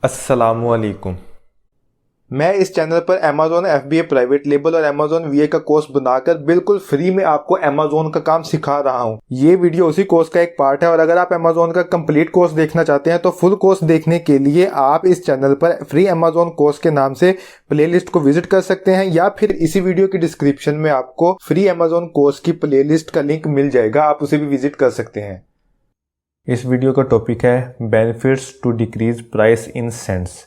अस्सलामुअलैकुम। मैं इस चैनल पर Amazon FBA प्राइवेट लेबल और Amazon VA का कोर्स बनाकर बिल्कुल फ्री में आपको Amazon का काम सिखा रहा हूँ। ये वीडियो उसी कोर्स का एक पार्ट है और अगर आप Amazon का कंप्लीट कोर्स देखना चाहते हैं तो फुल कोर्स देखने के लिए आप इस चैनल पर फ्री Amazon कोर्स के नाम से प्लेलिस्ट को विजिट कर सकते हैं या फिर इसी वीडियो की डिस्क्रिप्शन में आपको फ्री Amazon कोर्स की प्लेलिस्ट का लिंक मिल जाएगा, आप उसे भी विजिट कर सकते हैं। इस वीडियो का टॉपिक है benefits to decrease price in cents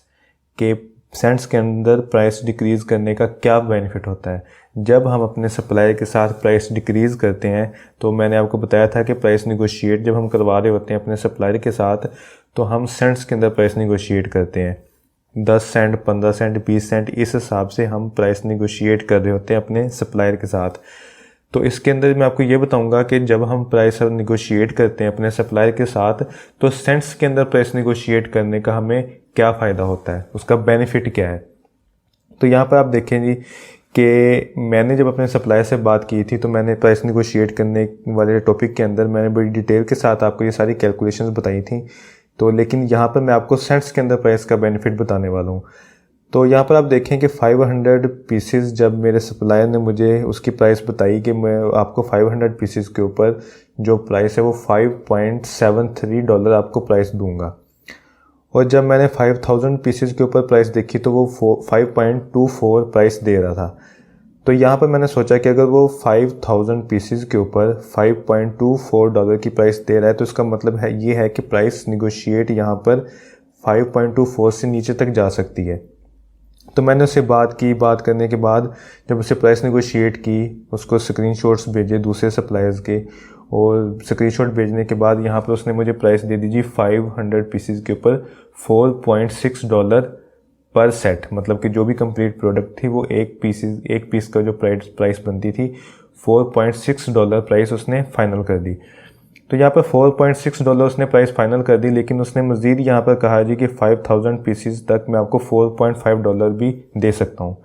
के सेंट्स के अंदर प्राइस डिक्रीज़ करने का क्या बेनिफिट होता है। जब हम अपने सप्लायर के साथ प्राइस डिक्रीज़ करते हैं तो मैंने आपको बताया था कि प्राइस निगोशिएट जब हम करवा रहे होते हैं अपने सप्लायर के साथ तो हम सेंट्स के अंदर प्राइस निगोशिएट करते हैं। 10 सेंट, 15 सेंट, 20 सेंट, इस हिसाब से हम प्राइस निगोशिएट कर रहे होते हैं अपने सप्लायर के साथ। तो इसके अंदर मैं आपको ये बताऊंगा कि जब हम प्राइस निगोशिएट करते हैं अपने सप्लायर के साथ तो सेंट्स के अंदर प्राइस निगोशिएट करने का हमें क्या फ़ायदा होता है, उसका बेनिफिट क्या है। तो यहाँ पर आप देखें जी कि मैंने जब अपने सप्लायर से बात की थी तो मैंने प्राइस निगोशिएट करने वाले टॉपिक के अंदर मैंने बड़ी डिटेल के साथ आपको ये सारी कैलकुलेशंस बताई थी। तो लेकिन यहाँ पर मैं आपको सेंट्स के अंदर प्राइस का बेनिफिट बताने वाला हूँ। तो यहाँ पर आप देखें कि 500 पीसेस जब मेरे सप्लायर ने मुझे उसकी प्राइस बताई कि मैं आपको 500 पीसेस के ऊपर जो प्राइस है वो $5.73 आपको प्राइस दूंगा, और जब मैंने 5000 पीसेस के ऊपर प्राइस देखी तो वो 5.24 प्राइस दे रहा था। तो यहाँ पर मैंने सोचा कि अगर वो 5000 पीसेस के ऊपर $5.24 की प्राइस दे रहा है तो इसका मतलब है ये है कि प्राइस निगोशिएट यहाँ पर 5.24 से नीचे तक जा सकती है। तो मैंने उससे बात करने के बाद जब उसे प्राइस नेगोशिएट की, उसको स्क्रीनशॉट्स भेजे दूसरे सप्लायर्स के, और स्क्रीनशॉट भेजने के बाद यहाँ पर उसने मुझे प्राइस दे दी जी 500 पीसेस के ऊपर $4.6 पर सेट। मतलब कि जो भी कंप्लीट प्रोडक्ट थी वो एक पीस का जो प्राइस बनती थी $4.6 प्राइस उसने फाइनल कर दी। तो यहाँ पर $4.6 उसने प्राइस फाइनल कर दी, लेकिन उसने मज़ीद यहाँ पर कहा जी कि 5000 पीसेस तक मैं आपको $4.5 भी दे सकता हूँ।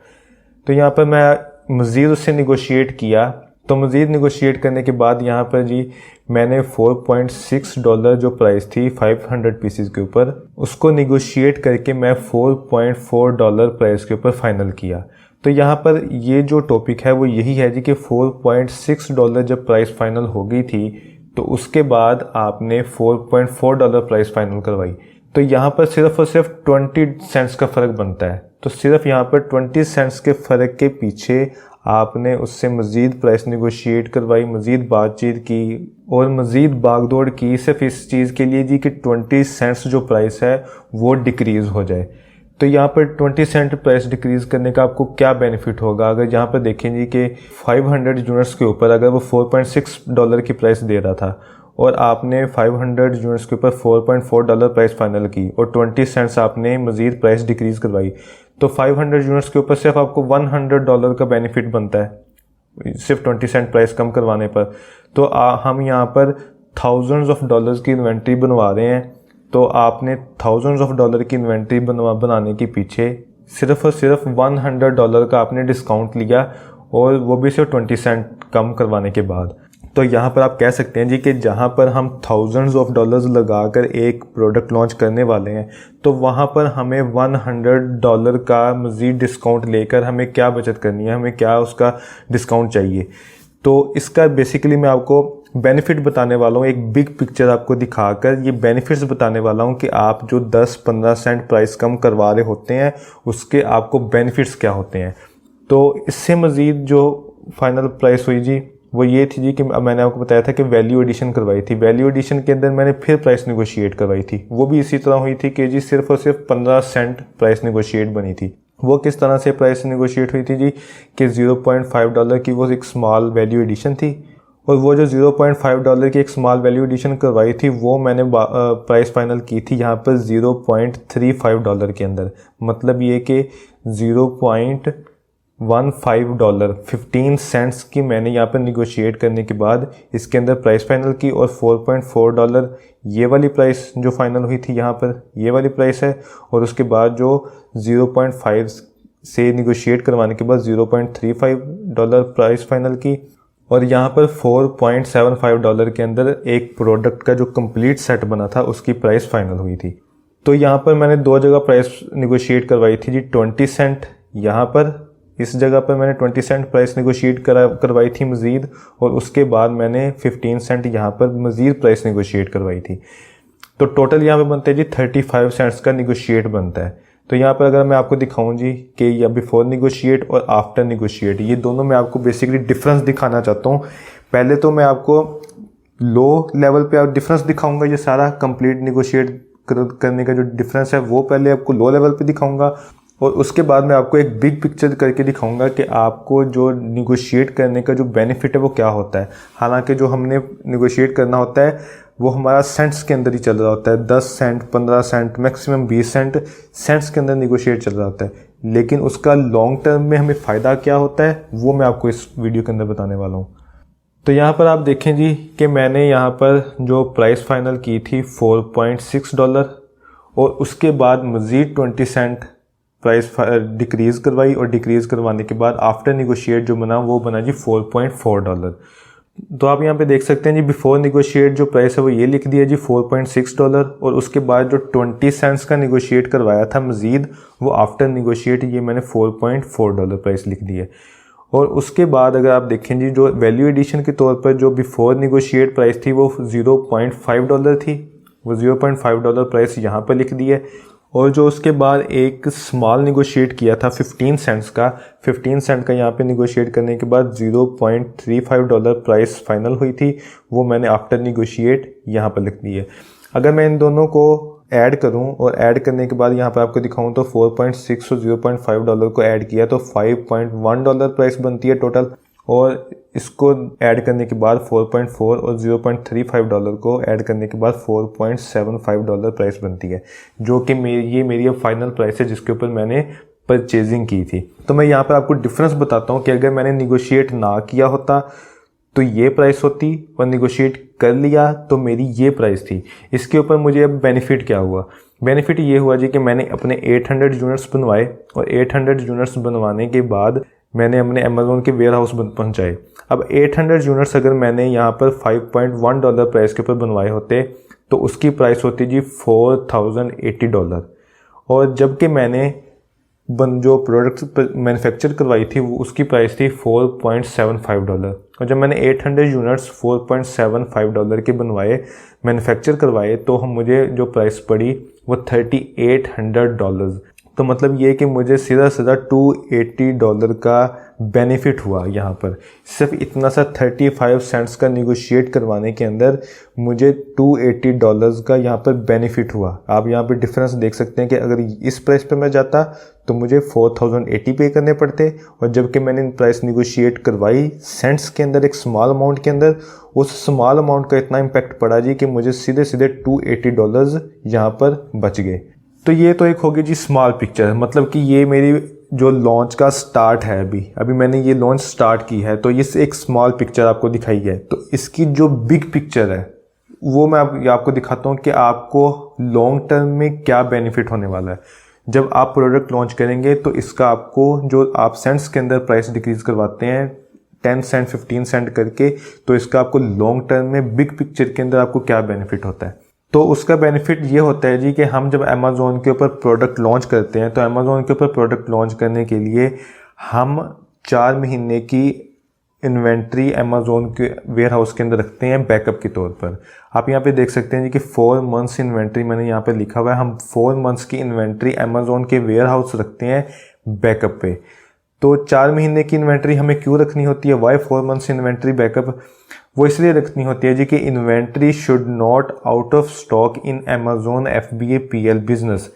तो यहाँ पर मैं मज़ीद उससे निगोशिएट किया। तो मज़ीद निगोशिएट करने के बाद यहाँ पर जी मैंने $4.6 जो प्राइस थी 500 पीसेस के ऊपर उसको निगोशिएट करके मैं $4.4 प्राइस के ऊपर फाइनल किया। तो यहाँ पर ये जो टॉपिक है वो यही है जी कि $4.6 जब प्राइस फाइनल हो गई थी तो उसके बाद आपने $4.4 प्राइस फाइनल करवाई। तो यहाँ पर सिर्फ और सिर्फ 20 सेंट्स का फ़र्क बनता है। तो सिर्फ यहाँ पर 20 सेंट्स के फ़र्क के पीछे आपने उससे मज़ीद प्राइस निगोशिएट करवाई, मज़ीद बातचीत की और मज़ीद भागदौड़ की सिर्फ इस चीज़ के लिए जी कि 20 सेंट्स जो प्राइस है वो डिक्रीज़ हो जाए। तो यहाँ पर 20 सेंट प्राइस डिक्रीज़ करने का आपको क्या बेनिफिट होगा। अगर यहाँ पर देखें जी कि 500 यूनिट्स के ऊपर अगर वो $4.6 की प्राइस दे रहा था और आपने 500 यूनिट्स के ऊपर $4.4 प्राइस फाइनल की और 20 सेंट्स आपने मज़ीद प्राइस डिक्रीज़ करवाई, तो 500 यूनिट्स के ऊपर सिर्फ आपको $100 का बेनिफिट बनता है सिर्फ 20 सेंट प्राइस कम करवाने पर। तो हम यहाँ पर थाउजेंड्स ऑफ डॉलर्स की इन्वेंट्री बनवा रहे हैं। तो आपने थाउजेंड्स ऑफ डॉलर की इन्वेंट्री बनाने के पीछे सिर्फ और सिर्फ $100 का आपने डिस्काउंट लिया, और वो भी सिर्फ 20 सेंट कम करवाने के बाद। तो यहाँ पर आप कह सकते हैं जी कि जहाँ पर हम थाउजेंड्स ऑफ डॉलर्स लगाकर एक प्रोडक्ट लॉन्च करने वाले हैं तो वहाँ पर हमें $100 का मज़ीद डिस्काउंट लेकर हमें क्या बचत करनी है, हमें क्या उसका डिस्काउंट चाहिए। तो इसका बेसिकली मैं आपको बेनिफिट बताने वाला हूँ, एक बिग पिक्चर आपको दिखाकर ये बेनिफिट्स बताने वाला हूँ कि आप जो 10-15 सेंट प्राइस कम करवा रहे होते हैं उसके आपको बेनिफिट्स क्या होते हैं। तो इससे मज़ीद जो फाइनल प्राइस हुई जी वो ये थी जी कि मैंने आपको बताया था कि वैल्यू एडिशन करवाई थी। वैल्यू एडिशन के अंदर मैंने फिर प्राइस नेगोशिएट करवाई थी, वो भी इसी तरह हुई थी कि जी सिर्फ और सिर्फ 15 सेंट प्राइस नेगोशिएट बनी थी। वो किस तरह से प्राइस नेगोशिएट हुई थी जी कि $0.5 की वो एक स्मॉल वैल्यू एडिशन थी, और वो जो $0.5 की एक स्मॉल वैल्यू एडिशन करवाई थी वो मैंने प्राइस फाइनल की थी यहाँ पर $0.35 के अंदर। मतलब ये कि $0.15 15 सेंट्स की मैंने यहाँ पर निगोशिएट करने के बाद इसके अंदर प्राइस फाइनल की, और $4.4 ये वाली प्राइस जो फाइनल हुई थी यहाँ पर ये वाली प्राइस है, और उसके बाद जो 0.5 से निगोशिएट करवाने के बाद $0.35 प्राइस फाइनल की, और यहाँ पर $4.75 के अंदर एक प्रोडक्ट का जो कंप्लीट सेट बना था उसकी प्राइस फाइनल हुई थी। तो यहाँ पर मैंने दो जगह प्राइस निगोशिएट करवाई थी जी, 20 सेंट यहाँ पर, इस जगह पर मैंने 20 सेंट प्राइस निगोशिएट करवाई थी मज़ीद, और उसके बाद मैंने 15 सेंट यहाँ पर मज़ीद प्राइस निगोशिएट करवाई थी। तो टोटल यहाँ पे बनते हैं जी 35 सेंट्स का निगोशिएट बनता है। तो यहाँ पर अगर मैं आपको दिखाऊं जी कि या बिफोर निगोशिएट और आफ्टर निगोशिएट, ये दोनों मैं आपको बेसिकली डिफरेंस दिखाना चाहता हूँ। पहले तो मैं आपको लो लेवल पे आप डिफरेंस दिखाऊंगा, ये सारा कंप्लीट निगोशिएट करने का जो डिफरेंस है वो पहले आपको लो लेवल पे दिखाऊंगा, और उसके बाद मैं आपको एक बिग पिक्चर करके दिखाऊंगा कि आपको जो निगोशिएट करने का जो बेनिफिट है वो क्या होता है। हालांकि जो हमने निगोशिएट करना होता है वो हमारा सेंट्स के अंदर ही चल रहा होता है, 10 cent, 15 cent, maximum 20 cent cents के अंदर निगोशिएट चल रहा होता है। लेकिन उसका लॉन्ग टर्म में हमें फ़ायदा क्या होता है वो मैं आपको इस वीडियो के अंदर बताने वाला हूँ। तो यहाँ पर आप देखें जी कि मैंने यहाँ पर जो प्राइस फाइनल की थी $4.6, और उसके बाद मज़ीद 20 सेंट प्राइस डिक्रीज़ करवाई, और डिक्रीज़ करवाने के बाद आफ्टर निगोशिएट जो बना वो बना जी $4.4। तो आप यहाँ पे देख सकते हैं जी बिफोर निगोशिएट जो प्राइस है वो ये लिख दिया जी $4.6, और उसके बाद जो 20 सेंट्स का निगोशिएट करवाया था मज़ीद वो आफ्टर निगोशिएट ये मैंने $4.4 प्राइस लिख दी है। और उसके बाद अगर आप देखें जी जो वैल्यू एडिशन के तौर पर जो बिफोर निगोशिएट प्राइस थी वो $0.5 थी, वो $0.5 प्राइस यहाँ पर लिख दी है। और जो उसके बाद एक स्मॉल निगोशिएट किया था 15 सेंट्स का, 15 सेंट का यहाँ पे निगोशिएट करने के बाद $0.35 प्राइस फाइनल हुई थी, वो मैंने आफ्टर निगोशिएट यहाँ पर लिख दी है। अगर मैं इन दोनों को ऐड करूं और ऐड करने के बाद यहाँ पर आपको दिखाऊं तो 4.6 और $0.5 को ऐड किया तो $5.1 प्राइस बनती है टोटल, और इसको ऐड करने के बाद 4.4 और $0.35 को ऐड करने के बाद $4.75 प्राइस बनती है, जो कि मेरी अब फाइनल प्राइस है जिसके ऊपर मैंने परचेजिंग की थी। तो मैं यहाँ पर आपको डिफरेंस बताता हूँ कि अगर मैंने निगोशिएट ना किया होता तो ये प्राइस होती, और निगोशिएट कर लिया तो मेरी ये प्राइस थी। इसके ऊपर मुझे अब बेनिफिट क्या हुआ? बेनिफिट ये हुआ जी कि मैंने अपने 800 यूनिट्स बनवाए, और 800 यूनिट्स बनवाने के बाद मैंने अपने अमेज़ोन के वेयर हाउस पहुँचाए। अब 800 यूनिट्स अगर मैंने यहाँ पर $5.1 प्राइस के ऊपर बनवाए होते तो उसकी प्राइस होती जी $4,080, और जबकि मैंने जो प्रोडक्ट मैन्युफैक्चर करवाई थी वो उसकी प्राइस थी $4.75, और जब मैंने 800 यूनिट्स $4.75 के बनवाए मैन्युफैक्चर करवाए तो मुझे जो प्राइस पड़ी वो $3,800। तो मतलब ये कि मुझे सीधा $280 का बेनिफिट हुआ यहाँ पर, सिर्फ इतना सा 35 सेंट्स का निगोशिएट करवाने के अंदर मुझे $280 का यहाँ पर बेनिफिट हुआ। आप यहाँ पे डिफरेंस देख सकते हैं कि अगर इस प्राइस पे मैं जाता तो मुझे 4080 पे करने पड़ते, और जबकि मैंने प्राइस निगोशिएट करवाई सेंट्स के अंदर एक स्मॉल अमाउंट के अंदर, उस स्मॉल अमाउंट का इतना इम्पैक्ट पड़ा जी कि मुझे सीधे सीधे $280 यहाँ पर बच गए। तो ये तो एक होगी जी स्मॉल पिक्चर, मतलब कि ये मेरी जो लॉन्च का स्टार्ट है, अभी मैंने ये लॉन्च स्टार्ट की है, तो ये एक स्मॉल पिक्चर आपको दिखाई है। तो इसकी जो बिग पिक्चर है वो मैं आपको दिखाता हूँ कि आपको लॉन्ग टर्म में क्या बेनिफिट होने वाला है। जब आप प्रोडक्ट लॉन्च करेंगे तो इसका आपको जो आप सेंट्स के अंदर प्राइस डिक्रीज करवाते हैं 10 सेंट 15 सेंट करके, तो इसका आपको लॉन्ग टर्म में बिग पिक्चर के अंदर आपको क्या बेनिफिट होता है। तो उसका बेनिफिट ये होता है जी कि हम जब अमेज़ोन के ऊपर प्रोडक्ट लॉन्च करते हैं तो अमेज़ोन के ऊपर प्रोडक्ट लॉन्च करने के लिए हम 4 महीने की इन्वेंट्री अमेज़ोन के वेयर हाउस के अंदर रखते हैं बैकअप के तौर पर। आप यहाँ पे देख सकते हैं जी कि 4 मंथ्स इन्वेंट्री मैंने यहाँ पे लिखा हुआ है। हम 4 मंथ्स की इन्वेंट्री अमेज़ोन के वेयर हाउस रखते हैं बैकअप पे। तो 4 महीने की इन्वेंट्री हमें क्यों रखनी होती है? Why 4 months inventory backup? वो इसलिए रखनी होती है जी कि inventory should not out of stock in Amazon FBA PL business.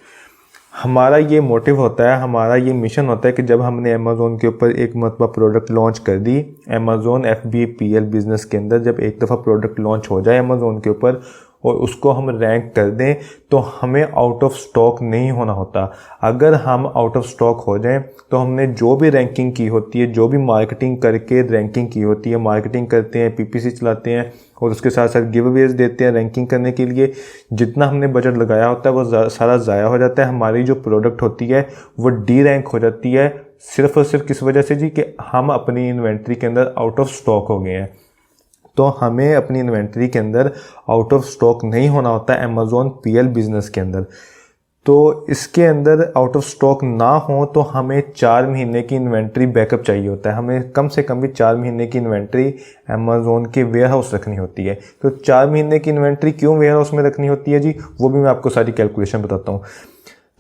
हमारा ये मोटिव होता है, हमारा ये मिशन होता है कि जब हमने अमेज़ोन के ऊपर एक मरतबा प्रोडक्ट लॉन्च कर दी अमेज़ोन FBA PL बिजनेस के अंदर, जब एक दफ़ा प्रोडक्ट लॉन्च हो जाए अमेज़ोन के ऊपर और उसको हम रैंक कर दें तो हमें आउट ऑफ स्टॉक नहीं होना होता। अगर हम आउट ऑफ स्टॉक हो जाएं तो हमने जो भी रैंकिंग की होती है, जो भी मार्केटिंग करके रैंकिंग की होती है, मार्केटिंग करते हैं, PPC चलाते हैं और उसके साथ साथ गिव अवेज देते हैं रैंकिंग करने के लिए, जितना हमने बजट लगाया होता है वो सारा ज़ाया हो जाता है। हमारी जो प्रोडक्ट होती है वो डी रैंक हो जाती है सिर्फ और सिर्फ किस वजह से जी कि हम अपनी इन्वेंट्री के अंदर आउट ऑफ स्टॉक हो गए हैं। तो हमें अपनी इन्वेंट्री के अंदर आउट ऑफ स्टॉक नहीं होना होता है अमेज़ोन PL बिजनेस के अंदर। तो इसके अंदर आउट ऑफ स्टॉक ना हो तो हमें 4 महीने की इन्वेंट्री बैकअप चाहिए होता है। हमें कम से कम भी 4 महीने की इन्वेंट्री अमेज़ॉन के वेयर हाउस रखनी होती है। तो 4 महीने की इन्वेंट्री क्यों वेयर हाउस में रखनी होती है जी, वो भी मैं आपको सारी कैलकुलेशन बताता हूँ।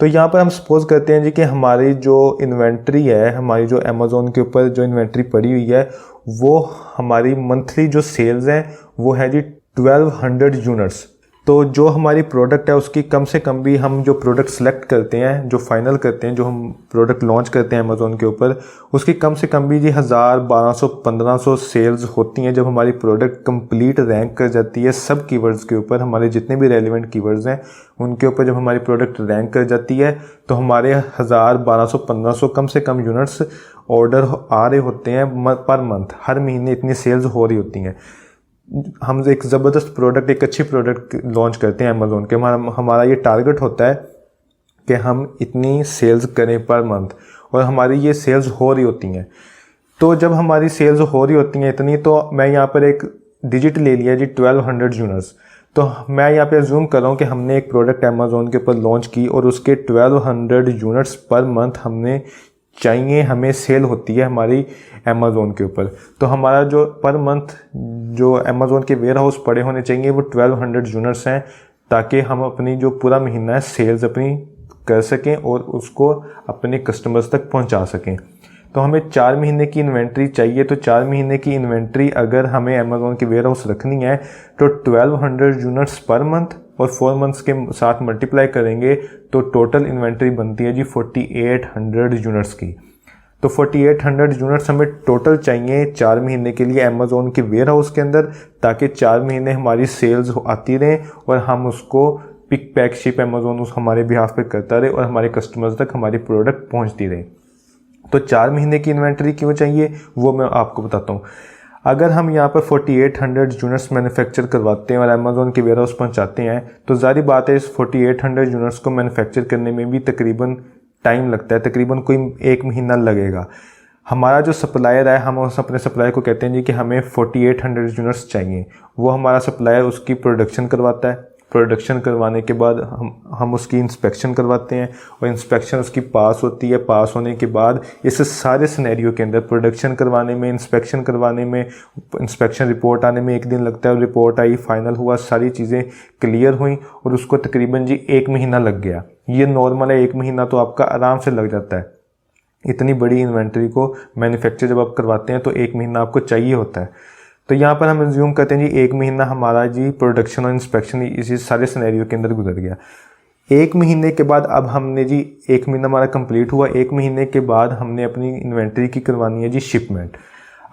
तो यहाँ पर हम सपोज करते हैं जी कि हमारी जो इन्वेंट्री है, हमारी जो अमेज़ॉन के ऊपर जो इन्वेंट्री पड़ी हुई है, वो हमारी मंथली जो सेल्स हैं वो है जी 1200 यूनिट्स। तो जो हमारी प्रोडक्ट है उसकी कम से कम भी हम जो प्रोडक्ट सेलेक्ट करते हैं, जो फाइनल करते हैं, जो हम प्रोडक्ट लॉन्च करते हैं अमेज़ॉन के ऊपर, उसकी कम से कम भी जी 1000, 1200, 1500 सेल्स होती हैं। जब हमारी प्रोडक्ट कंप्लीट रैंक कर जाती है सब कीवर्ड्स के ऊपर, हमारे जितने भी रेलिवेंट कीवर्ड्स हैं उनके ऊपर जब हमारी प्रोडक्ट रैंक कर जाती है तो हमारे 1000, 1200, 1500 कम से कम यूनिट्स ऑर्डर आ रहे होते हैं पर मंथ। हर महीने इतनी सेल्स हो रही होती हैं। हम एक ज़बरदस्त प्रोडक्ट, एक अच्छी प्रोडक्ट लॉन्च करते हैं अमेज़ॉन के, हमारा ये टारगेट होता है कि हम इतनी सेल्स करें पर मंथ, और हमारी ये सेल्स हो रही होती हैं। तो जब हमारी सेल्स हो रही होती हैं इतनी, तो मैं यहाँ पर एक डिजिट ले लिया जी 1200 यूनिट्स। तो मैं यहाँ पे अज्यूम कर रहा हूँ कि हमने एक प्रोडक्ट अमेज़ॉन के ऊपर लॉन्च की और उसके 1200 यूनिट्स पर मंथ हमने चाहिए, हमें सेल होती है हमारी अमेज़ॉन के ऊपर। तो हमारा जो पर मंथ जो अमेज़ॉन के वेयर हाउस पड़े होने चाहिए वो 1200 यूनिट्स हैं, ताकि हम अपनी जो पूरा महीना है सेल्स अपनी कर सकें और उसको अपने कस्टमर्स तक पहुंचा सकें। तो हमें 4 महीने की इन्वेंट्री चाहिए। तो 4 महीने की इन्वेंट्री अगर हमें अमेज़ॉन के वेयर हाउस रखनी है तो 1200 यूनिट्स पर मंथ और 4 मंथ्स के साथ मल्टीप्लाई करेंगे तो टोटल इन्वेंट्री बनती है जी 4800 यूनिट्स की। तो 4800 यूनिट्स हमें टोटल चाहिए 4 महीने के लिए अमेज़ॉन के वेयर हाउस के अंदर, ताकि 4 महीने हमारी सेल्स आती रहें और हम उसको पिक पैक शिप अमेज़ॉन उस हमारे बिहाफ पे करता रहे और हमारे कस्टमर्स तक हमारी प्रोडक्ट पहुंचती रहे। तो 4 महीने की इन्वेंट्री क्यों चाहिए वो मैं आपको बताता हूँ। अगर हम यहाँ पर 4800 यूनिट्स मैन्युफैक्चर करवाते हैं और अमेज़ॉन के वेयर हाउस पहुँचाते हैं, तो ज़ाहिर बात है इस 4800 यूनिट्स को मैन्युफैक्चर करने में भी तकरीबन टाइम लगता है, तकरीबन कोई 1 महीना लगेगा। हमारा जो सप्लायर है, हम उस अपने सप्लायर को कहते हैं जी कि हमें 4800 यूनिट्स चाहिए। वो हमारा सप्लायर उसकी प्रोडक्शन करवाता है। प्रोडक्शन करवाने के बाद हम उसकी इंस्पेक्शन करवाते हैं और इंस्पेक्शन उसकी पास होती है। पास होने के बाद इस सारे सिनेरियो के अंदर प्रोडक्शन करवाने में, इंस्पेक्शन करवाने में, इंस्पेक्शन रिपोर्ट आने में 1 दिन लगता है। रिपोर्ट आई, फाइनल हुआ, सारी चीज़ें क्लियर हुई और उसको तकरीबन जी 1 महीना लग गया। ये नॉर्मल है, 1 महीना तो आपका आराम से लग जाता है। इतनी बड़ी इन्वेंट्री को मैन्युफैक्चर जब आप करवाते हैं तो 1 महीना आपको चाहिए होता है। तो यहाँ पर हम एज्यूम करते हैं जी 1 महीना हमारा जी प्रोडक्शन और इंस्पेक्शन इसी सारे सिनेरियो के अंदर गुजर गया। 1 महीने के बाद अब हमने जी 1 महीना हमारा कंप्लीट हुआ। 1 महीने के बाद हमने अपनी इन्वेंट्री की करवानी है जी शिपमेंट।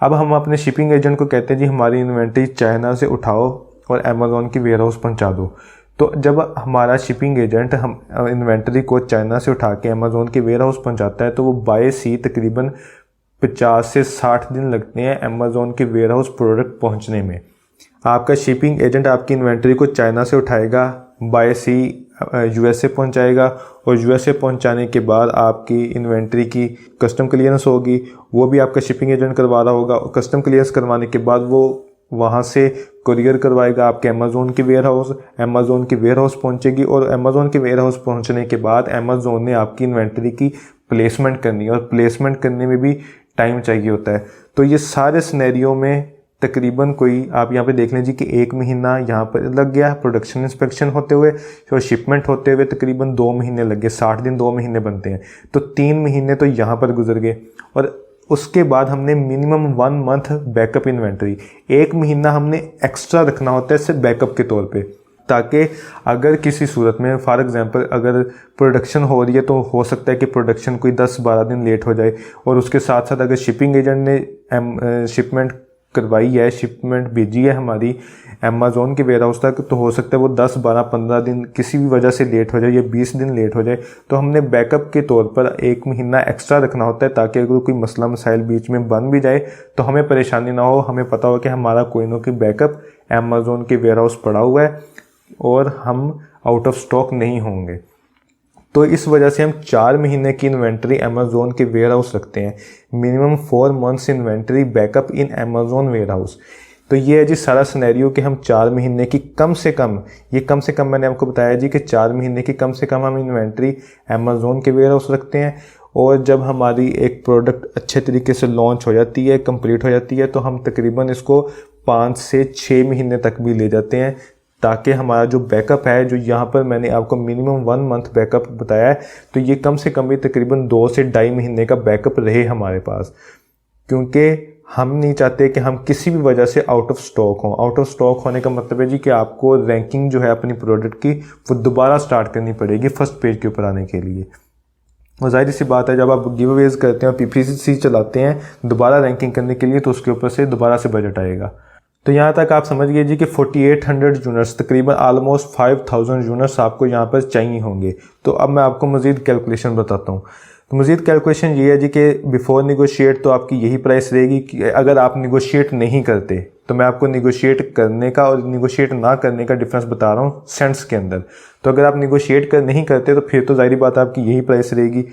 अब हम अपने शिपिंग एजेंट को कहते हैं जी हमारी इन्वेंट्री चाइना से उठाओ और अमेज़ॉन की वेयर हाउस पहुँचा दो। तो जब हमारा शिपिंग एजेंट हम इन्वेंट्री को चाइना से उठा के अमेज़ॉन के वेयर हाउस पहुँचाता है तो वो बाय सी तकरीबन 50 से 60 दिन लगते हैं अमेज़ॉन के वेयर हाउस प्रोडक्ट पहुंचने में। आपका शिपिंग एजेंट आपकी इन्वेंट्री को चाइना से उठाएगा, बाय सी यूएसए पहुंचाएगा और यूएसए पहुंचाने के बाद आपकी इन्वेंट्री की कस्टम क्लियरेंस होगी, वो भी आपका शिपिंग एजेंट करवा रहा होगा। और कस्टम क्लियरेंस करवाने के बाद वो वहाँ से कुरियर करवाएगा आपके अमेज़ॉन के वेयर हाउस। अमेज़ॉन के वेयर हाउस पहुँचेगी और अमेज़ॉन के वेयर हाउस पहुँचने के बाद अमेज़ॉन ने आपकी इन्वेंट्री की प्लेसमेंट करनी है और प्लेसमेंट करने में भी टाइम चाहिए होता है। तो ये सारे सिनेरियो में तकरीबन कोई आप यहाँ पे देख लीजिए कि 1 महीना यहाँ पर लग गया प्रोडक्शन इंस्पेक्शन होते हुए और शिपमेंट होते हुए तकरीबन 2 महीने लग गए। 60 दिन 2 महीने बनते हैं तो 3 महीने तो यहाँ पर गुजर गए। और उसके बाद हमने मिनिमम 1 मंथ बैकअप इन्वेंट्री, 1 महीना हमने एक्स्ट्रा रखना होता है सिर्फ बैकअप के तौर पे, ताकि अगर किसी सूरत में फॉर एग्जांपल अगर प्रोडक्शन हो रही है तो हो सकता है कि प्रोडक्शन कोई 10-12 दिन लेट हो जाए और उसके साथ साथ अगर शिपिंग एजेंट ने शिपमेंट करवाई है, शिपमेंट भेजी है हमारी अमेज़ॉन के वेयर हाउस तक, तो हो सकता है वो 10, 12, 15 दिन किसी भी वजह से लेट हो जाए या 20 दिन लेट हो जाए। तो हमने बैकअप के तौर पर 1 महीना एक्स्ट्रा रखना होता है ताकि अगर कोई मसला मसाइल बीच में बन भी जाए तो हमें परेशानी ना हो। हमें पता हो कि हमारा कोई ना कोई बैकअप अमेज़ॉन के वेयर हाउस पड़ा हुआ है और हम आउट ऑफ स्टॉक नहीं होंगे। तो इस वजह से हम 4 महीने की इन्वेंट्री अमेज़ॉन के वेयर हाउस रखते हैं। Minimum 4 months inventory backup in Amazon warehouse. तो ये है जी सारा सिनेरियो कि हम 4 महीने की कम से कम मैंने आपको बताया जी कि 4 महीने की कम से कम हम इन्वेंट्री अमेज़ोन के वेयर हाउस रखते हैं। और जब हमारी एक प्रोडक्ट अच्छे तरीके से लॉन्च हो जाती है, कंप्लीट हो जाती है, तो हम तकरीबन इसको 5 से 6 महीने तक भी ले जाते हैं, ताकि हमारा जो बैकअप है, जो यहाँ पर मैंने आपको मिनिमम 1 मंथ बैकअप बताया है, तो ये कम से कम भी तकरीबन 2 से 2.5 महीने का बैकअप रहे हमारे पास। क्योंकि हम नहीं चाहते कि हम किसी भी वजह से आउट ऑफ स्टॉक हों। आउट ऑफ स्टॉक होने का मतलब है जी कि आपको रैंकिंग जो है अपनी प्रोडक्ट की वो दोबारा स्टार्ट करनी पड़ेगी फर्स्ट पेज के ऊपर आने के लिए। और जाहिर सी बात है, जब आप गिव अवेज करते हैं और PPC चलाते हैं दोबारा रैंकिंग करने के लिए, तो उसके ऊपर से दोबारा से बजट आएगा। तो यहाँ तक आप समझ गए जी कि 4800 यूनिट्स, तकरीबन ऑलमोस्ट 5000 यूनिट्स आपको यहाँ पर चाहिए होंगे। तो अब मैं आपको मज़ीद कैलकुलेशन बताता हूँ। तो मज़ीद कैलकुलेशन ये है जी कि बिफोर निगोशिएट तो आपकी यही प्राइस रहेगी कि अगर आप निगोशिएट नहीं करते, तो मैं आपको निगोशिएट करने का और निगोशिएट ना करने का डिफरेंस बता रहा हूँ सेंट्स के अंदर। तो अगर आप निगोशिएट नहीं करते तो फिर तो ज़ाहिर बात आपकी यही प्राइस रहेगी।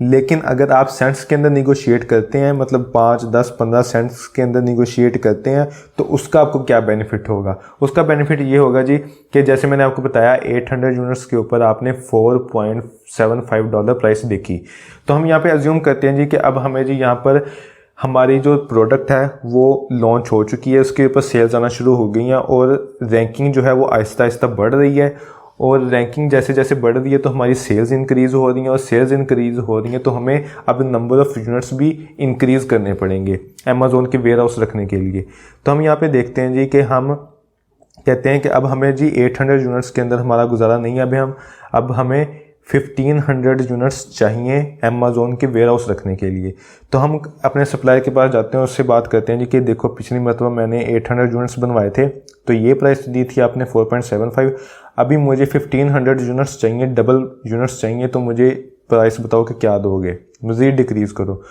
लेकिन अगर आप सेंट्स के अंदर निगोशिएट करते हैं, मतलब 5, 10, 15 सेंट्स के अंदर निगोशिएट करते हैं, तो उसका आपको क्या बेनिफिट होगा? उसका बेनिफिट ये होगा जी कि जैसे मैंने आपको बताया 800 यूनिट्स के ऊपर आपने $4.75 प्राइस देखी। तो हम यहाँ पे अज्यूम करते हैं जी कि अब हमें जी यहाँ पर हमारी जो प्रोडक्ट है वो लॉन्च हो चुकी है, उसके ऊपर सेल्स आना शुरू हो गई हैं और रैंकिंग जो है वो आहिस्ता आहिस्ता बढ़ रही है। और रैंकिंग जैसे जैसे बढ़ रही है तो हमारी सेल्स इंक्रीज़ हो रही हैं, और सेल्स इंक्रीज़ हो रही हैं तो हमें अब नंबर ऑफ़ यूनिट्स भी इंक्रीज़ करने पड़ेंगे अमेज़ोन के वेयर हाउस रखने के लिए। तो हम यहाँ पे देखते हैं जी कि हम कहते हैं कि अब हमें जी 800 यूनिट्स के अंदर हमारा गुजारा नहीं है, अब हमें 1500 यूनिट्स चाहिए अमेज़ोन के वेयर हाउस रखने के लिए। तो हम अपने सप्लायर के पास जाते हैं, उससे बात करते हैं जी कि देखो पिछली मरतबा मैंने 800 यूनिट्स बनवाए थे, तो ये प्राइस दी थी आपने 4.75, अभी मुझे 1500 यूनिट्स चाहिए, डबल यूनिट्स चाहिए, तो मुझे प्राइस बताओ कि क्या दोगे, मज़ीद डिक्रीज़ करो।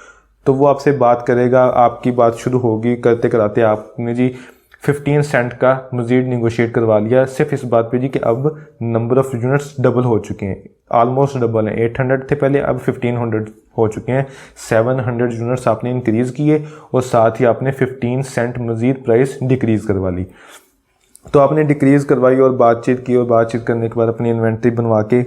तो वो आपसे बात करेगा, आपकी बात शुरू होगी, करते कराते आपने जी 15 सेंट का मज़ीद निगोशिएट करवा लिया, सिर्फ इस बात पे जी कि अब नंबर ऑफ़ यूनिट्स डबल हो चुके हैं, ऑलमोस्ट डबल हैं। 800 थे पहले, अब 1500 हो चुके हैं। 700 यूनिट्स आपने इंक्रीज़ किए और साथ ही आपने 15 सेंट मज़ीद प्राइस डिक्रीज़ करवा ली। तो आपने डिक्रीज़ करवाई और बातचीत की, और बातचीत करने के बाद अपनी इन्वेंट्री बनवा के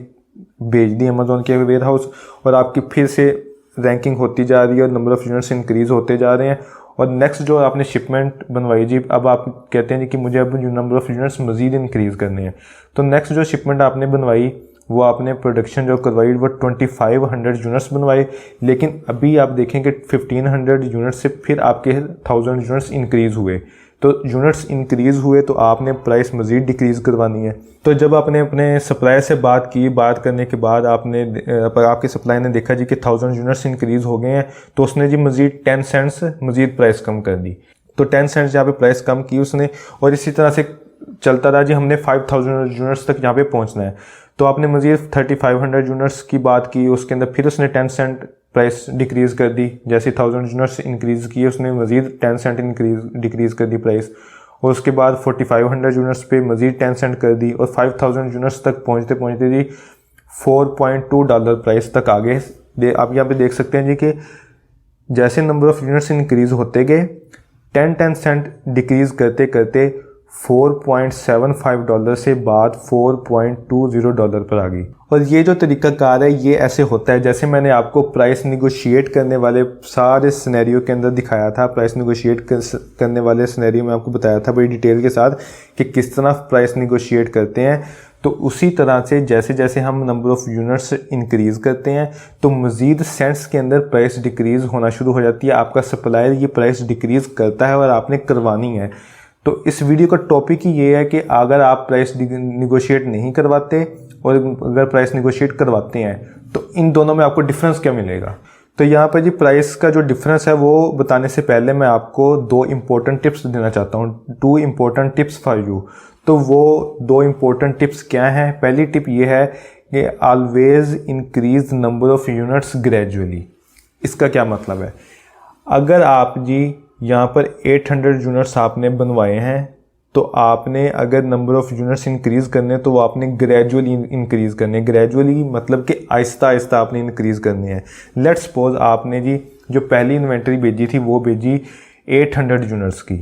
भेज दी अमेज़ोन के वेयर हाउस, और आपकी फिर से रैंकिंग होती जा रही है और नंबर ऑफ़ यूनिट्स इंक्रीज़ होते जा रहे हैं। और नेक्स्ट जो आपने शिपमेंट बनवाई जी, अब आप कहते हैं जी कि मुझे अब नंबर ऑफ़ यूनिट्स मज़ीद इंक्रीज़ करने हैं। तो नेक्स्ट जो शिपमेंट आपने बनवाई वो आपने प्रोडक्शन जो करवाई वो 2500 यूनिट्स बनवाए, लेकिन अभी आप देखें कि 1500 यूनिट से फिर आपके 1000 यूनिट्स इंक्रीज़ हुए। तो यूनिट्स इंक्रीज़ हुए तो आपने प्राइस मज़ीद डिक्रीज़ करवानी है। तो जब आपने अपने सप्लायर से बात की, बात करने के बाद आपके सप्लायर ने देखा जी कि 1000 यूनिट्स इंक्रीज़ हो गए हैं, तो उसने जी मज़ीद 10 सेंट्स मज़ीद प्राइस कम कर दी। तो 10 सेंट्स यहाँ पे प्राइस कम की उसने, और इसी तरह से चलता रहा जी, हमने 5000 यूनिट्स तक यहाँ पे पहुँचना है। तो आपने मज़ीद 3500 यूनिट्स की बात की, उसके अंदर फिर उसने 10 सेंट प्राइस डिक्रीज़ कर दी। जैसे 1000 यूनिट्स इंक्रीज़ किए उसने मज़ीद 10 सेंट डिक्रीज़ कर दी प्राइस, और उसके बाद 4500 यूनिट्स पे मज़ीद 10 सेंट कर दी, और 5000 यूनिट्स तक पहुँचते पहुँचते जी $4.2 प्राइस तक आ गए। आप यहाँ पे देख सकते हैं जी कि जैसे नंबर ऑफ़ यूनिट्स इंक्रीज़ होते गए, 10 सेंट डिक्रीज़ करते करते $4.75 से बाद $4.20 पर आ गई। और ये जो तरीक़ाकार है ये ऐसे होता है जैसे मैंने आपको प्राइस निगोशिएट करने वाले सारे सिनेरियो के अंदर दिखाया था। प्राइस निगोशिएट करने वाले सिनेरियो में आपको बताया था बड़ी डिटेल के साथ कि किस तरह प्राइस निगोशिएट करते हैं। तो उसी तरह से जैसे जैसे हम नंबर ऑफ़ यूनिट्स इंक्रीज़ करते हैं तो मज़ीद सेंट्स के अंदर प्राइस डिक्रीज़ होना शुरू हो जाती है। आपका सप्लायर ये प्राइस डिक्रीज़ करता है और आपने करवानी है। तो इस वीडियो का टॉपिक ही ये है कि अगर आप प्राइस निगोशिएट नहीं करवाते और अगर प्राइस निगोशिएट करवाते हैं तो इन दोनों में आपको डिफरेंस क्या मिलेगा। तो यहाँ पर जी प्राइस का जो डिफरेंस है वो बताने से पहले मैं आपको 2 इम्पोर्टेंट टिप्स देना चाहता हूँ, 2 इम्पोर्टेंट टिप्स फॉर यू। तो वो 2 इम्पोर्टेंट टिप्स क्या हैं? पहली टिप ये है कि always increase number of units gradually. इसका क्या मतलब है? अगर आप जी यहाँ पर 800 यूनिट्स आपने बनवाए हैं तो आपने अगर नंबर ऑफ़ यूनिट्स इंक्रीज़ करने तो वो आपने ग्रेजुअली इंक्रीज़ करने। ग्रेजुअली मतलब कि आहिस्ता आहिस्ता आपने इंक्रीज़ करने हैं। लेट्स सपोज आपने जी जो पहली इन्वेंट्री भेजी थी वो भेजी 800 यूनिट्स की,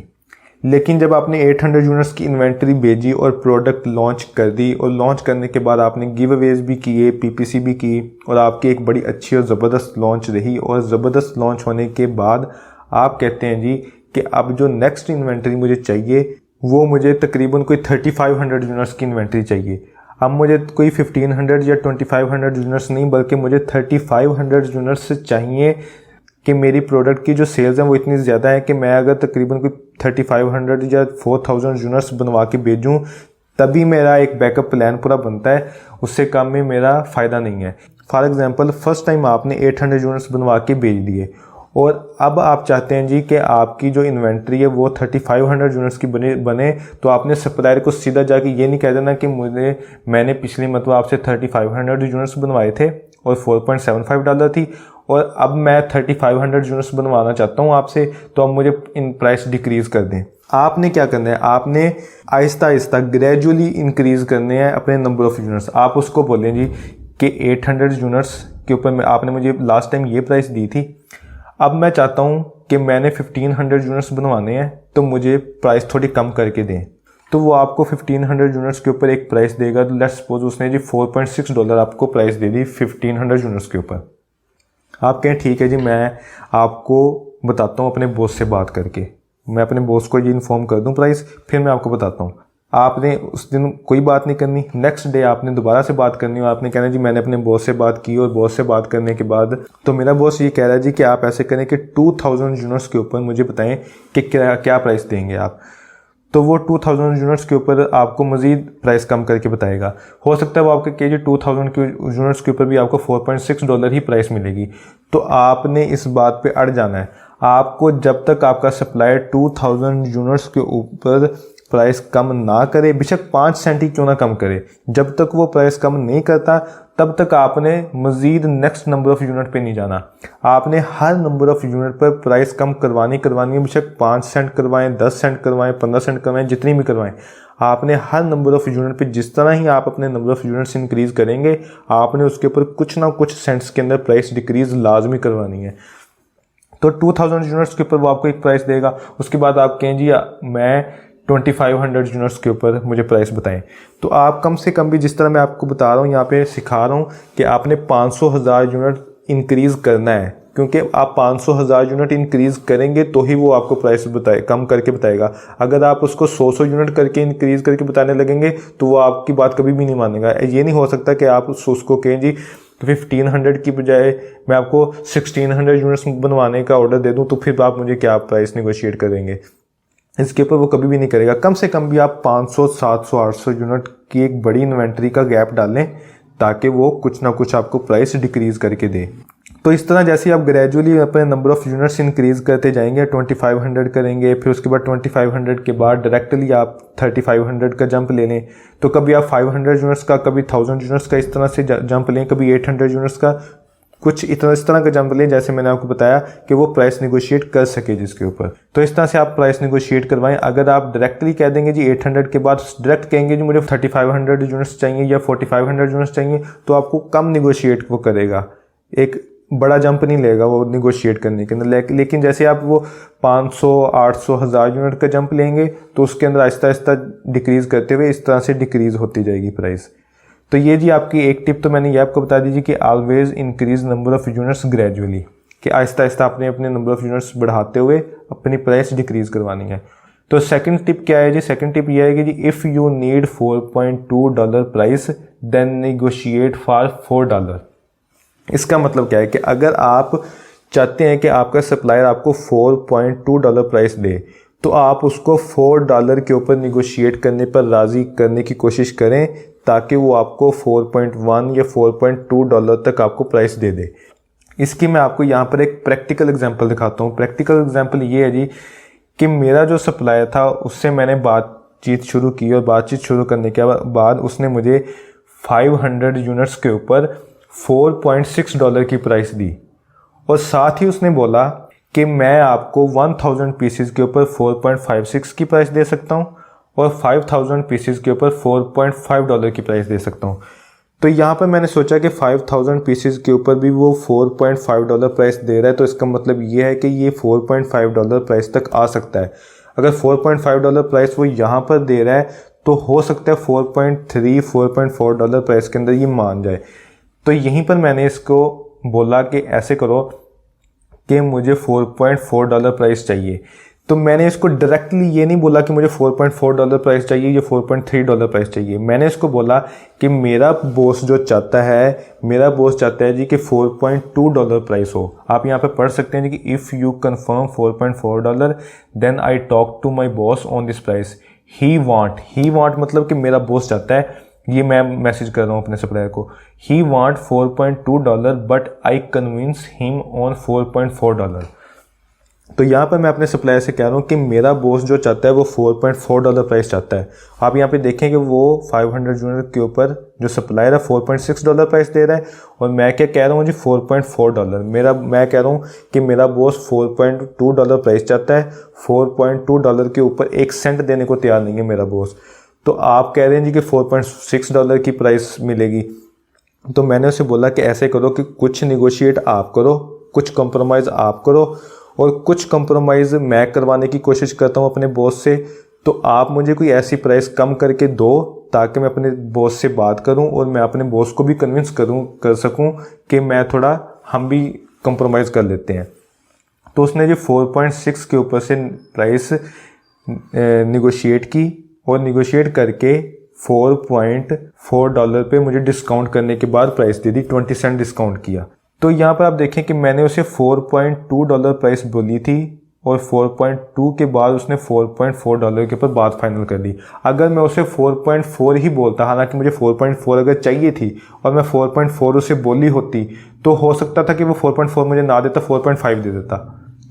लेकिन जब आपने 800 यूनिट्स की इन्वेंट्री भेजी और प्रोडक्ट लॉन्च कर दी और लॉन्च करने के बाद आपने गिव अवेज भी किए, पीपीसी भी की और आपकी एक बड़ी अच्छी और ज़बरदस्त लॉन्च रही, और ज़बरदस्त लॉन्च होने के बाद आप कहते हैं जी कि अब जो नेक्स्ट इन्वेंट्री मुझे चाहिए वो मुझे तकरीबन कोई 3500 यूनिट्स की इन्वेंट्री चाहिए। अब मुझे कोई 1500 या 2500 यूनिट्स नहीं बल्कि मुझे 3500 यूनिट्स चाहिए कि मेरी प्रोडक्ट की जो सेल्स हैं वो इतनी ज़्यादा है कि मैं अगर तकरीबन कोई 3500 या 4000 यूनिट्स बनवा के भेजूँ तभी मेरा एक बैकअप प्लान पूरा बनता है, उससे कम में मेरा फ़ायदा नहीं है। फॉर एग्ज़ाम्पल फर्स्ट टाइम आपने 800 यूनिट्स बनवा के भेज दिए और अब आप चाहते हैं जी कि आपकी जो इन्वेंट्री है वो 3500 यूनिट्स की बने तो आपने सप्लायर को सीधा जाके ये नहीं कह देना कि मैंने पिछली मतलब आपसे 3500 यूनिट्स बनवाए थे और $4.75 थी और अब मैं 3500 यूनिट्स बनवाना चाहता हूँ आपसे, तो अब मुझे इन प्राइस डिक्रीज़ कर दें। आपने क्या करना है, आपने आहिस्ता आहिस्ता ग्रेजुअली इंक्रीज़ करने हैं अपने नंबर ऑफ़ यूनिट्स। आप उसको बोलें जी कि 800 यूनिट्स के ऊपर आपने मुझे लास्ट टाइम ये प्राइस दी थी, अब मैं चाहता हूँ कि मैंने 1500 यूनिट्स बनवाने हैं तो मुझे प्राइस थोड़ी कम करके दें। तो वो आपको 1500 यूनिट्स के ऊपर एक प्राइस देगा। तो लेट्स सपोज उसने जी $4.6 आपको प्राइस दे दी 1500 यूनिट्स के ऊपर। आप कहें ठीक है जी, मैं आपको बताता हूँ अपने बॉस से बात करके, मैं अपने बॉस को ये इन्फॉर्म कर दूँ प्राइस, फिर मैं आपको बताता हूँ। आपने उस दिन कोई बात नहीं करनी, नेक्स्ट डे आपने दोबारा से बात करनी और आपने कहना जी मैंने अपने बॉस से बात की, और बॉस से बात करने के बाद तो मेरा बॉस ये कह रहा है जी कि आप ऐसे करें कि 2000 यूनिट्स के ऊपर मुझे बताएं कि क्या प्राइस देंगे आप। तो वो 2000 यूनिट्स के ऊपर आपको मज़ीद प्राइस कम करके बताएगा। हो सकता है वो आपके जी 2000 यूनिट्स के ऊपर भी आपको $4.6 ही प्राइस मिलेगी। तो आपने इस बात पे अड़ जाना है। आपको जब तक आपका सप्लायर 2000 यूनिट्स के ऊपर प्राइस कम ना करे, बेशक 5 सेंट ही क्यों ना कम करे, जब तक वो प्राइस कम नहीं करता तब तक आपने मज़ीद नेक्स्ट नंबर ऑफ़ यूनिट पे नहीं जाना। आपने हर नंबर ऑफ़ यूनिट पर प्राइस कम करवानी है, बेशक 5 सेंट करवाएं, 10 सेंट करवाएं, 15 सेंट करवाएं, जितनी भी करवाएं। आपने हर नंबर ऑफ़ यूनिट पे जिस तरह ही आप अपने नंबर ऑफ़ यूनिट्स इंक्रीज़ करेंगे, आपने उसके ऊपर कुछ ना कुछ सेंट्स के अंदर प्राइस डिक्रीज़ लाजमी करवानी है। तो 2000 यूनिट्स के ऊपर वो आपको एक प्राइस देगा। उसके बाद आप कहें जी मैं 2500 यूनिट्स के ऊपर मुझे प्राइस बताएं। तो आप कम से कम भी, जिस तरह मैं आपको बता रहा हूँ यहाँ पे सिखा रहा हूँ कि आपने 500,000 यूनिट इंक्रीज़ करना है, क्योंकि आप 500,000 यूनिट इंक्रीज़ करेंगे तो ही वो आपको प्राइस कम करके बताएगा। अगर आप उसको 100 यूनिट करके इंक्रीज़ करके बताने लगेंगे तो वो आपकी बात कभी भी नहीं मानेगा। ये नहीं हो सकता कि आप उसको कहें जी 1500 की बजाय मैं आपको 1600 यूनिट्स बनवाने का ऑर्डर दे दूं, तो फिर आप मुझे क्या प्राइस निगोशिएट करेंगे। इसके ऊपर वो कभी भी नहीं करेगा। कम से कम भी आप 500, 700, 800 यूनिट की एक बड़ी इन्वेंट्री का गैप डालें ताकि वो कुछ ना कुछ आपको प्राइस डिक्रीज़ करके दे। तो इस तरह जैसे आप ग्रेजुअली अपने नंबर ऑफ़ यूनिट्स इंक्रीज़ करते जाएंगे, 2500 करेंगे, फिर उसके बाद 2500 के बाद डायरेक्टली आप 3500 का जंप ले लें। तो कभी आप 500 यूनिट्स का, कभी 1000 यूनिट्स का इस तरह से जंप लें, कभी 800 यूनिट्स का, कुछ इस तरह का जंप लें जैसे मैंने आपको बताया कि वो प्राइस निगोशिएट कर सके जिसके ऊपर। तो इस तरह से आप प्राइस निगोशिएट करवाएं। अगर आप डायरेक्टली कह देंगे जी 800 के बाद डायरेक्ट कहेंगे जी मुझे 3500 यूनिट्स चाहिए या 4500 यूनिट्स चाहिए, तो आपको कम निगोशिएट वो करेगा, एक बड़ा जंप नहीं लेगा वो निगोशिएट करने के अंदर। लेकिन जैसे आप वो 500, 800, 1000 यूनिट का जंप लेंगे तो उसके अंदर आहिस्ता आहिस्ता डिक्रीज़ करते हुए इस तरह से डिक्रीज़ होती जाएगी प्राइस। तो ये जी आपकी एक टिप तो मैंने ये आपको बता दी कि always increase number of units gradually, कि आहिस्ता आहिस्ता आपने अपने नंबर ऑफ़ यूनिट्स बढ़ाते हुए अपनी प्राइस डिक्रीज़ करवानी है। तो सेकंड टिप क्या है जी, सेकंड टिप ये है कि जी if you need $4.2 price then negotiate for $4। इसका मतलब क्या है कि अगर आप चाहते हैं कि आपका सप्लायर आपको $4.2 प्राइस दे तो आप उसको $4 के ऊपर निगोशिएट करने पर राज़ी करने की कोशिश करें ताकि वो आपको 4.1 या $4.2 तक आपको प्राइस दे दे। इसकी मैं आपको यहाँ पर एक प्रैक्टिकल एग्जांपल दिखाता हूँ। प्रैक्टिकल एग्जांपल ये है जी कि मेरा जो सप्लायर था उससे मैंने बातचीत शुरू की और बातचीत शुरू करने के बाद उसने मुझे 500 यूनिट्स के ऊपर $4.6 की प्राइस दी और साथ ही उसने बोला कि मैं आपको 1000 पीसेस के ऊपर 4.56 की प्राइस दे सकता हूँ और 5000 पीसेस के ऊपर $4.5 की प्राइस दे सकता हूँ। तो यहाँ पर मैंने सोचा कि 5000 पीसेस के ऊपर भी वो $4.5 प्राइस दे रहा है, तो इसका मतलब ये है कि ये $4.5 प्राइस तक आ सकता है। अगर $4.5 प्राइस वो यहाँ पर दे रहा है तो हो सकता है 4.3 $4.4 प्राइस के अंदर ये मान जाए। तो यहीं पर मैंने इसको बोला कि ऐसे करो कि मुझे $4.4 प्राइस चाहिए। तो मैंने इसको डायरेक्टली ये नहीं बोला कि मुझे $4.4 प्राइस चाहिए या $4.3 प्राइस चाहिए। मैंने इसको बोला कि मेरा बॉस जो चाहता है, मेरा बॉस चाहता है जी कि $4.2 प्राइस हो। आप यहाँ पे पढ़ सकते हैं जी कि if you confirm $4.4 then I talk to my boss on this price. He want मतलब कि मेरा बॉस चाहता है, ये मैं मैसेज कर रहा हूँ अपने सप्लायर को, he want $4.2 but I convince him on $4.4। तो यहाँ पर मैं अपने सप्लायर से कह रहा हूँ कि मेरा बॉस जो चाहता है वो $4.4 प्राइस चाहता है। आप यहाँ पे देखें कि वो 500 यूनिट के ऊपर जो सप्लायर है $4.6 प्राइस दे रहा है और मैं क्या कह रहा हूँ जी $4.4। मैं कह रहा हूँ कि मेरा बॉस $4.2 प्राइस चाहता है, $4.2 के ऊपर 1 सेंट देने को तैयार नहीं है मेरा बॉस। तो आप कह रहे हैं जी कि $4.6 की प्राइस मिलेगी। तो मैंने उसे बोला कि ऐसे करो कि कुछ निगोशिएट आप करो, कुछ कंप्रोमाइज़ आप करो और कुछ कंप्रोमाइज़ मैं करवाने की कोशिश करता हूँ अपने बॉस से। तो आप मुझे कोई ऐसी प्राइस कम करके दो ताकि मैं अपने बॉस से बात करूँ और मैं अपने बॉस को भी कन्विंस कर सकूँ कि हम भी कंप्रोमाइज़ कर लेते हैं। तो उसने जो 4.6 के ऊपर से प्राइस निगोशिएट की और निगोशिएट करके $4.4 पे मुझे डिस्काउंट करने के बाद प्राइस दे दी, 20 सेंट डिस्काउंट किया। तो यहाँ पर आप देखें कि मैंने उसे $4.2 प्राइस बोली थी और 4.2 के बाद उसने $4.4 के ऊपर बात फाइनल कर दी। अगर मैं उसे 4.4 ही बोलता, हालांकि मुझे 4.4 अगर चाहिए थी और मैं 4.4 उसे बोली होती तो हो सकता था कि वो 4.4 मुझे ना देता, 4.5 दे देता।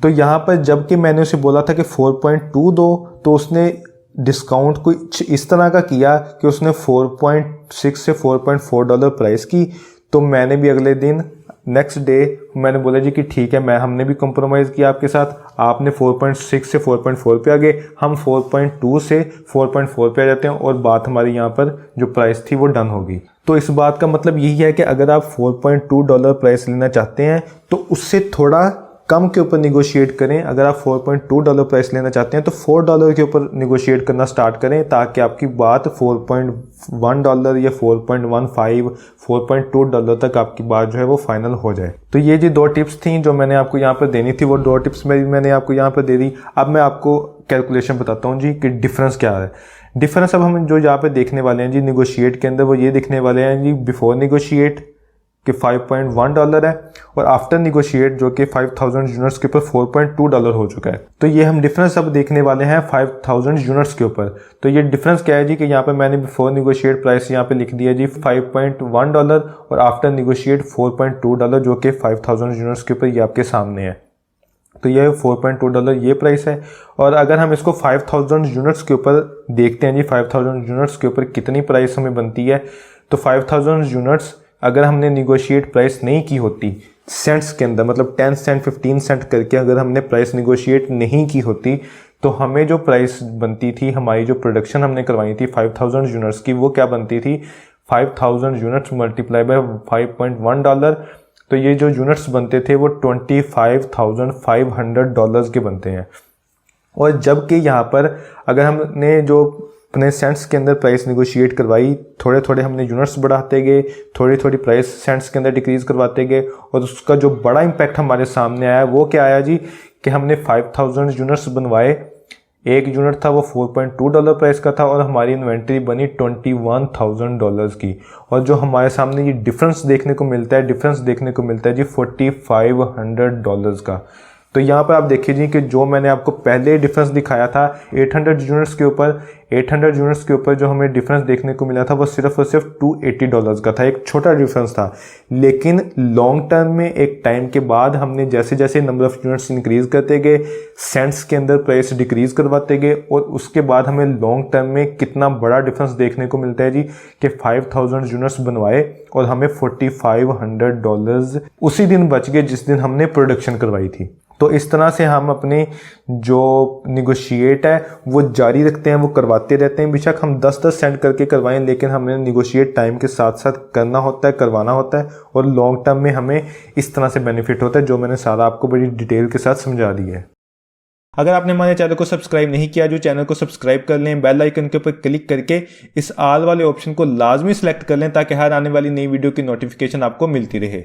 तो यहाँ पर जबकि मैंने उसे बोला था कि 4.2 दो, तो उसने डिस्काउंट कुछ इस तरह का किया कि उसने 4.6 से $4.4 प्राइस की। तो मैंने भी अगले दिन नेक्स्ट डे मैंने बोला जी कि ठीक है, हमने भी कंप्रोमाइज़ किया आपके साथ, आपने 4.6 से 4.4 पे आ गए, हम 4.2 से 4.4 पे आ जाते हैं और बात हमारी यहाँ पर जो प्राइस थी वो डन होगी। तो इस बात का मतलब यही है कि अगर आप $4.2 प्राइस लेना चाहते हैं तो उससे थोड़ा कम के ऊपर निगोशिएट करें। अगर आप $4.2 प्राइस लेना चाहते हैं तो $4 के ऊपर निगोशिएट करना स्टार्ट करें ताकि आपकी बात $4.1 या 4.15 $4.2 तक आपकी बात जो है वो फाइनल हो जाए। तो ये जी 2 टिप्स थी जो मैंने आपको यहाँ पर देनी थी, वो 2 टिप्स मैंने आपको यहाँ पर दे दी। अब मैं आपको कैलकुलेशन बताता हूँ जी कि डिफरेंस क्या है। डिफरेंस अब हम जो यहाँ पे देखने वाले हैं जी निगोशिएट के अंदर, वो ये देखने वाले हैं जी बिफोर निगोशिएट कि $5.1 है और आफ्टर निगोशिएट जो कि 5000 यूनिट्स के ऊपर $4.2 हो चुका है। तो ये हम डिफरेंस अब देखने वाले हैं 5000 यूनिट्स के ऊपर। तो ये डिफरेंस क्या है जी कि यहाँ पे मैंने बिफोर निगोशिएट प्राइस यहाँ पे लिख दिया जी $5.1 और आफ्टर निगोशिएट $4.2 जो कि 5000 यूनिट्स के ऊपर ये आपके सामने है। तो ये $4.2 ये प्राइस है। और अगर हम इसको 5000 यूनिट्स के ऊपर देखते हैं जी 5000 यूनिट्स के ऊपर कितनी प्राइस हमें बनती है, तो 5000 यूनिट्स अगर हमने निगोशिएट प्राइस नहीं की होती सेंट्स के अंदर, मतलब 10 सेंट 15 सेंट करके अगर हमने प्राइस निगोशिएट नहीं की होती तो हमें जो प्राइस बनती थी, हमारी जो प्रोडक्शन हमने करवाई थी 5000 यूनिट्स की, वो क्या बनती थी 5000 यूनिट्स मल्टीप्लाई बाय $5.1। तो ये जो यूनिट्स बनते थे वो $25,500 के बनते हैं। और जबकि यहाँ पर अगर हमने जो अपने सेंट्स के अंदर प्राइस निगोशिएट करवाई, थोड़े थोड़े हमने यूनिट्स बढ़ाते गए, थोड़ी थोड़ी प्राइस सेंट्स के अंदर डिक्रीज़ करवाते गए और उसका जो बड़ा इम्पैक्ट हमारे सामने आया वो क्या आया जी कि हमने 5000 यूनिट्स बनवाए। एक यूनिट था वो $4.2 प्राइस का था और हमारी इन्वेंट्री बनी $21,000 की। और जो हमारे सामने ये डिफरेंस देखने को मिलता है जी $4,500 का। तो यहाँ पर आप देखिए जी कि जो मैंने आपको पहले डिफरेंस दिखाया था 800 यूनिट्स के ऊपर जो हमें डिफरेंस देखने को मिला था वो सिर्फ और सिर्फ $280 का था, एक छोटा डिफरेंस था। लेकिन लॉन्ग टर्म में एक टाइम के बाद हमने जैसे जैसे नंबर ऑफ यूनिट्स इंक्रीज करते गए, सेंट्स के अंदर प्राइस डिक्रीज करवाते गए और उसके बाद हमें लॉन्ग टर्म में कितना बड़ा डिफरेंस देखने को मिलता है जी कि 5000 यूनिट्स बनवाए और हमें $4,500 उसी दिन बच गए जिस दिन हमने प्रोडक्शन करवाई थी। तो इस तरह से हम अपने जो निगोशिएट है वो जारी रखते हैं, वो करवाते रहते हैं। बेशक हम 10-10 सेंट करके करवाएं, लेकिन हमने निगोशिएट टाइम के साथ साथ करना होता है, करवाना होता है और लॉन्ग टर्म में हमें इस तरह से बेनिफिट होता है, जो मैंने सारा आपको बड़ी डिटेल के साथ समझा दिया है। अगर आपने हमारे चैनल को सब्सक्राइब नहीं किया, जो चैनल को सब्सक्राइब कर लें, बेल आइकन के ऊपर क्लिक करके इस ऑल वाले ऑप्शन को लाजमी सिलेक्ट कर लें ताकि हर आने वाली नई वीडियो की नोटिफिकेशन आपको मिलती रहे।